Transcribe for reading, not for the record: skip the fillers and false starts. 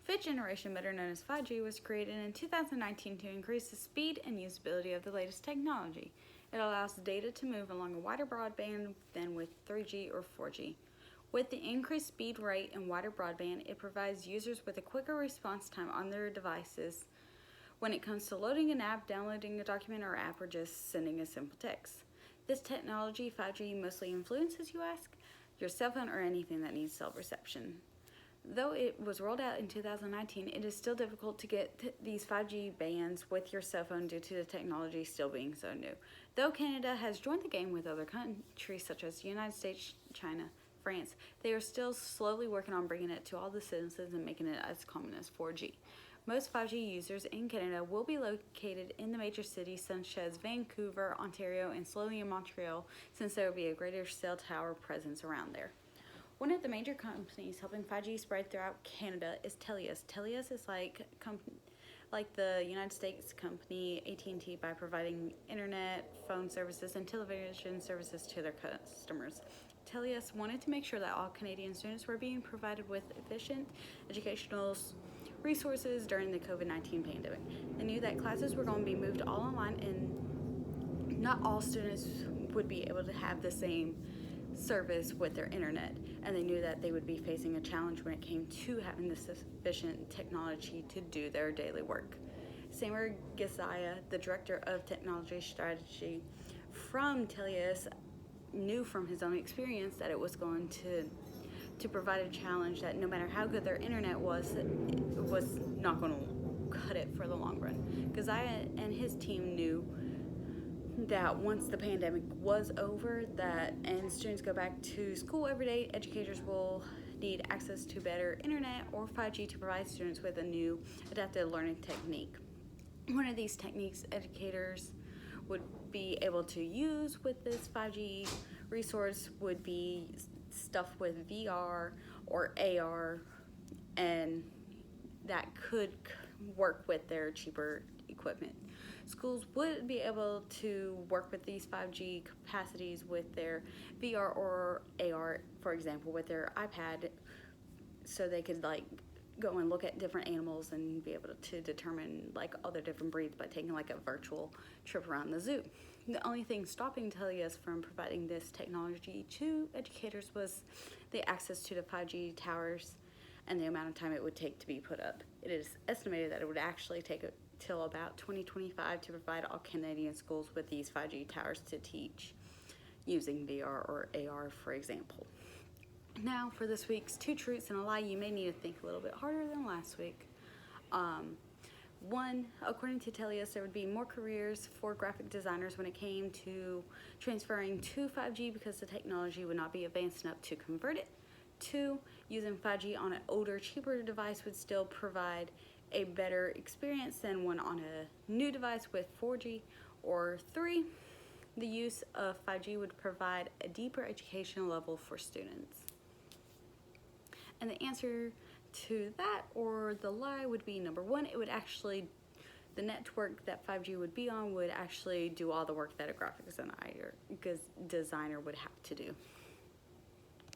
Fifth generation, better known as 5G, was created in 2019 to increase the speed and usability of the latest technology. It allows data to move along a wider broadband than with 3G or 4G. With the increased speed rate and wider broadband, it provides users with a quicker response time on their devices when it comes to loading an app, downloading a document or app, or just sending a simple text. This technology, 5G, mostly influences, you ask? Your cell phone or anything that needs cell reception. Though it was rolled out in 2019, it is still difficult to get these 5G bands with your cell phone due to the technology still being so new. Though Canada has joined the game with other countries such as the United States, China, France, they are still slowly working on bringing it to all the citizens and making it as common as 4G. Most 5G users in Canada will be located in the major cities such as Vancouver, Ontario, and slowly in Montreal, since there will be a greater cell tower presence around there. One of the major companies helping 5G spread throughout Canada is CIS. CIS is like the United States company AT&T by providing internet, phone services, and television services to their customers. CIS wanted to make sure that all Canadian students were being provided with efficient educational resources during the COVID-19 pandemic. They knew that classes were going to be moved all online and not all students would be able to have the same service with their internet, and they knew that they would be facing a challenge when it came to having the sufficient technology to do their daily work. Samer Gazaya, the director of technology strategy from CIS, knew from his own experience that it was going to provide a challenge that no matter how good their internet was, it was not going to cut it for the long run. Gazaya and his team knew that once the pandemic was over and students go back to school every day, educators will need access to better internet or 5G to provide students with a new adaptive learning technique. One of these techniques educators would be able to use with this 5G resource would be stuff with VR or AR, and that could work with their cheaper equipment. Schools would be able to work with these 5G capacities with their VR or AR, for example, with their iPad, so they could go and look at different animals and be able to determine all their different breeds by taking a virtual trip around the zoo. The only thing stopping CIS from providing this technology to educators was the access to the 5G towers and the amount of time it would take to be put up. It is estimated that it would actually take till about 2025 to provide all Canadian schools with these 5G towers to teach using VR or AR, for example. Now for this week's two truths and a lie, you may need to think a little bit harder than last week. One, according to CIS, there would be more careers for graphic designers when it came to transferring to 5G because the technology would not be advanced enough to convert it. Two, using 5G on an older, cheaper device would still provide a better experience than one on a new device with 4G. Or three, the use of 5G would provide a deeper educational level for students. And the answer to that, or the lie, would be number one, the network that 5G would be on would actually do all the work that a graphic designer would have to do.